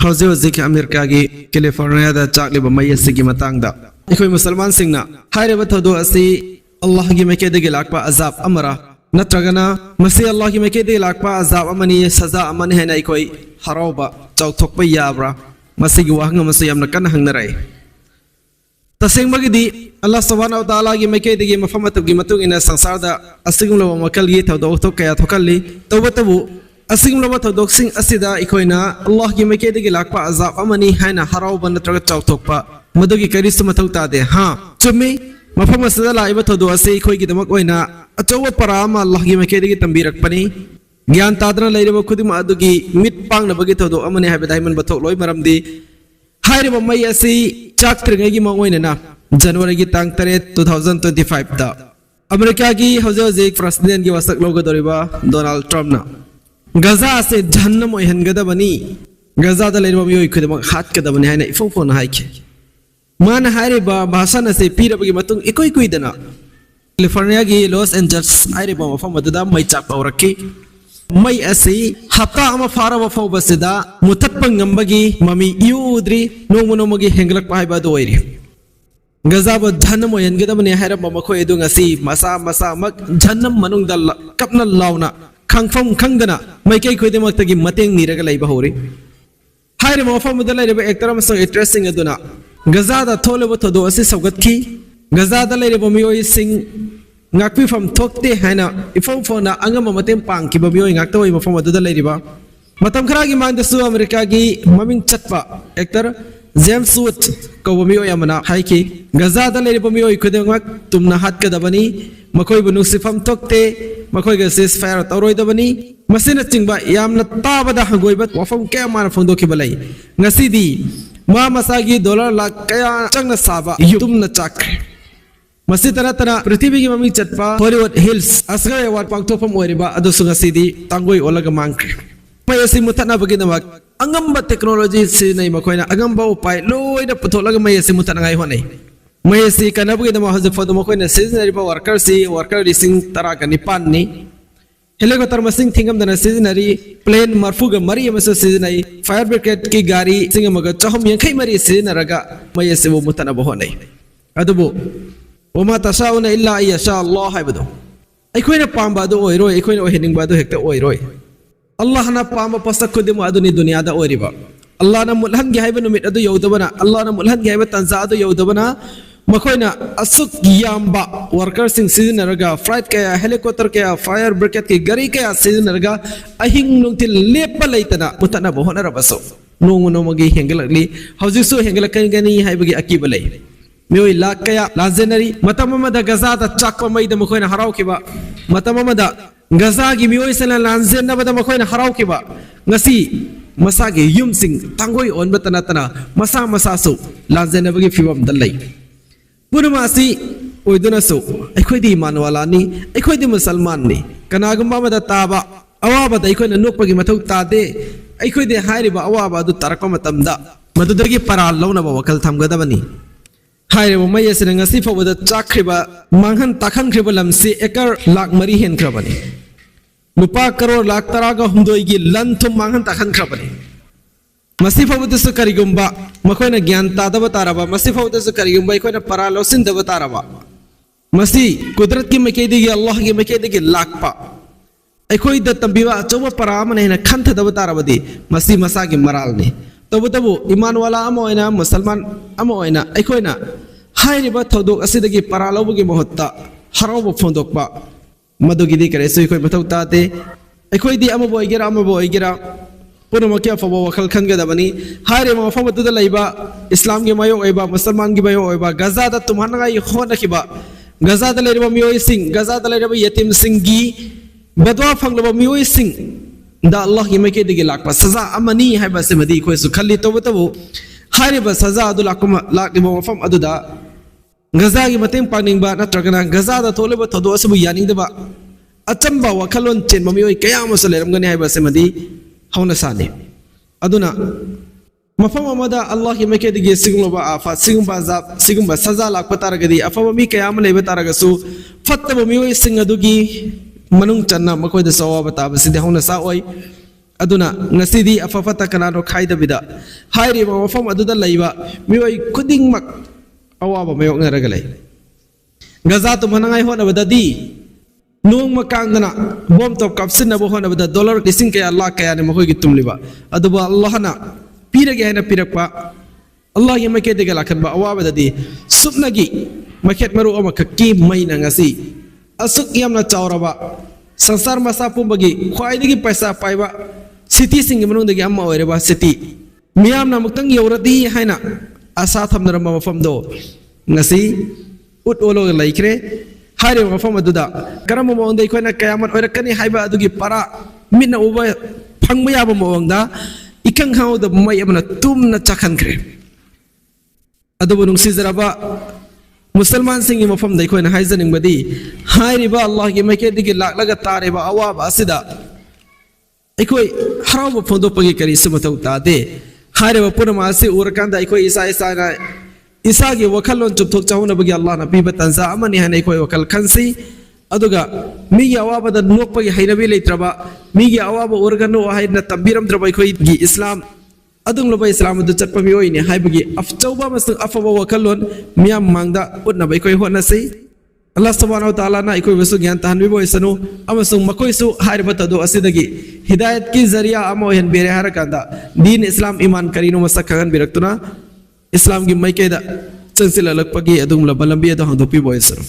How's America California da chakli ba mai asigi matang da ikoi musalman singna haire ba thodo asi Allah gi make de lakpa azab amara natragana masi Allah gi make de lakpa azab amani saza amani hai nai koi haroba chau thok pa yabra masi gi wahanga masi amna kan hangna rai taseng magi di Allah subhanahu wa ta'ala gi make de gi mafamat gi matung ina sangsar da asigum lo makal gi thodo thok kaya thokalli tabu Asing lama thodok sing asida ikoina Allah gi make de lakpa azab amani haina harau ban natraga chau thokpa madugi karis mathau ta de ha chumi mafam asada laiba thodo ase ikoi gi damak oina achowa parama Allah gi make de tambirak pani gyan tadra leireba khudima adugi mit pang na bagi thodo amani haiba daiman bathok loi maram di haire ba mai ase chak tringai gi mangoina na January gi tang 3 2025 da America gi hoje president gi wasak logo doriba Donald Trump na Gaza se jahannam oihan gadabani Gaza da leirba mioi khudama hat kadabani haina ifofona haike man haire ba bhasana se pirabagi matung ikoi kuidana California gi Los Angeles haire ba mafam adada mai chak pawrakki mai ase hapta ama fara wa fawbasida mutatpang ngambagi mami iudri nomonomogi henglak paiba do oiri Gaza ba jahannam oihan gadabani haire ba makhoi edu ngasi masa mak jahannam manung dal kapna launa Kangfam Kangdana, my cake with the Matagi Mating Niraga Bahori. Hire Mofam with the lady by Ekram so interesting Aduna. Gazada told about to do a sis of Gatki. Gazada lady Bomio sing Nakpi from Tokte Hana, if for na Angamatim Pang, Kibabio in Acto from the lady bar. Matam Kragi man the Su Americagi, Mamin Chatpa, Hector, Zem Suit, Kobamio Yamana, Haiki, Gazada lady Bomio Kudamak, Tumna Hat Kadabani. Makoy bunusifam tokte makoy gasis fire toroy dabani masina chingba yamna tabada hagoybat wafam kaya mana fondo ke balai ngasidi ma masagi dollar lakh kaya changna saba tumna chak masitara tara prithvi gi mami chatpa Hollywood Hills asgar award pangtopam oiriba adu sungasidi tangoi olaga mangkre mayasi mutana bagina mak angamba technology sinai makoyna angamba upai loida putholaga mayasi mutana ngai honai Mayasi kanabagi the Mahaz for the Mokoina seasonary workers see worker racing Tarakanipan ni Helicopter Masing Thingam than a seasonary plane Marfuga Maria Masa seasonary fire brigade Kigari Singamaga Chahom Yankai Mari Sinaraga Mayasi Mutana Bohone Adubu Oma Tashauna illa Yasha Allah Habado Equina Pamba do Oiro Equina heading by the Hector Oiroi Allah na Pamba Pasakudim Aduni Duniada Oriba Allah na mulhan gihaibanu mit adu yodabana Allah na mulhan gihaibat tanza adu yodabana makoina asuk yamba workers sing season raga flight kaya helicopter kaya fire brigade ki gari kaya season raga ahing nungtil lepa laitana mutana bohona rabaso nungu nomogi hengelakli haujisu hengelakani gani haibagi akibalai mioi lak kaya lazenari matamamada gaza da chakpa maida makoina harau kiba matamamada gaza gi mioi sala lanzen na bada makoina harau kiba ngasi Masagi yum sing tangoi on batanatana masa so lanzenabagi fibam dalai Purumasi oiduna so equidi manualani equidi musalmani kanagamba mada taba awaba da equina nukpagi matau tade equidi hairiba awaba du tarakamatamda madudagi paral launa wakal thamgadabani hairiba mayasina ngasi fawada chakriba manghan takhan kriba lamsi ekar lak mari hen krabani Lupa crore lakh taraga humdoigi lanthum manghan takhan krabani Masifawudasu karigumba makoina gyan tadaba taraba masifawudasu karigumba ikoina paralosin daba taraba Masi kudrat ki makedigi Allah ki makedigi lakpa Ekoi da tambiwa achoba paramana hina khantha daba taraba di masi masagi maral ni tabu iman wala amoina musalman amoina ekoina hairiba thodok asidagi paralobugi mohotta harobo fondokba Madugidi kare so ikoi batau tate ekoi di amo boigira punamakya fabo wakal khanga dabani haire ma famatu da laiba islam ge mayo oiba musalman ge mayo oiba gaza da tumhana ngai khona kiba gaza da leriba mioi sing gaza da leriba yatim sing gi badwa phanglaba mioi sing da Allah ge make de lakpa saza amani haiba se madi khoi su khalli to tabu haire ba saza adu lakuma lakima fam adu da Gaza gi mateng pangning ba natragana Gaza da toleba thodo asabu yaning deba achamba wakalon chen mamioi kaya masaleram gani haiba semadi hauna sane aduna mafam amada Allah ki make dige sigumba afa sigumba zab sigumba saza lak pataragadi afa mi kaya am leba taragasu fatta mioi singadugi manung channa makoi da sawa bata basidi hauna sa oi aduna ngasidi afafata kanano khaida bida hairi ma mafam aduda laiba mioi kuding mak awaba mayok ngaraga lay gaza tu manangai hona badadi nung makangdana bom top kapsin na bo hona bada dollar lising kaya Allah kaya ne makoi gitum liba aduba Allah na pirage hena pirakpa Allah yang make de galakan ba awaba dadi supnagi maket maru ama kakki mai na ngasi asuk yam na chawraba sansar masa pu bagi khwaidagi paisa paiba city sing manung dagi amma oireba city miyam na muktang yoradi haina asa thamna mafam do ngasi ut olo laikre hari mafam aduda karam mo onde koina kayamat oirakani haiba adugi para minna uba phangma yaba mo wangda ikang haw da mai amna tumna chakhan kre adubu nung sizaraba मुसलमान सिंह मफम दे कोई हाइजनिंग बदी हाइरिबा अल्लाह की मके दिगे लाग लगा तारेबा अवाब असिदा कोई हराव फोंदो पगी करी सुमतौ तादे हाइरिबा पुनमा से उरकांदा कोई ईसा ना ईसा की वखलोन चुप थोक चाहुना बगी अल्लाह ना पीबा तंसा अमनी हने कोई वखल खंसी अदुगा मीगी अवाब द नोक पगी हाइनबी लेत्रबा मीगी अवाब उरगनो हाइना तबीरम द्रबा कोई गी इस्लाम adung loba islam du chatpa mi oini haibagi afchauba masung afawa wakalon miyam mangda utna bai koi hona sei Allah subhanahu wa ta'ala na ikoi wasu gyan tahan bi boy sanu amasung makoi su harba tadu asidagi hidayat ki zariya amo hen bere harakanda din islam iman karino masakhan biraktuna islam gi mai keda chansila lakpagi adung loba lambi adu hang dopi boy sanu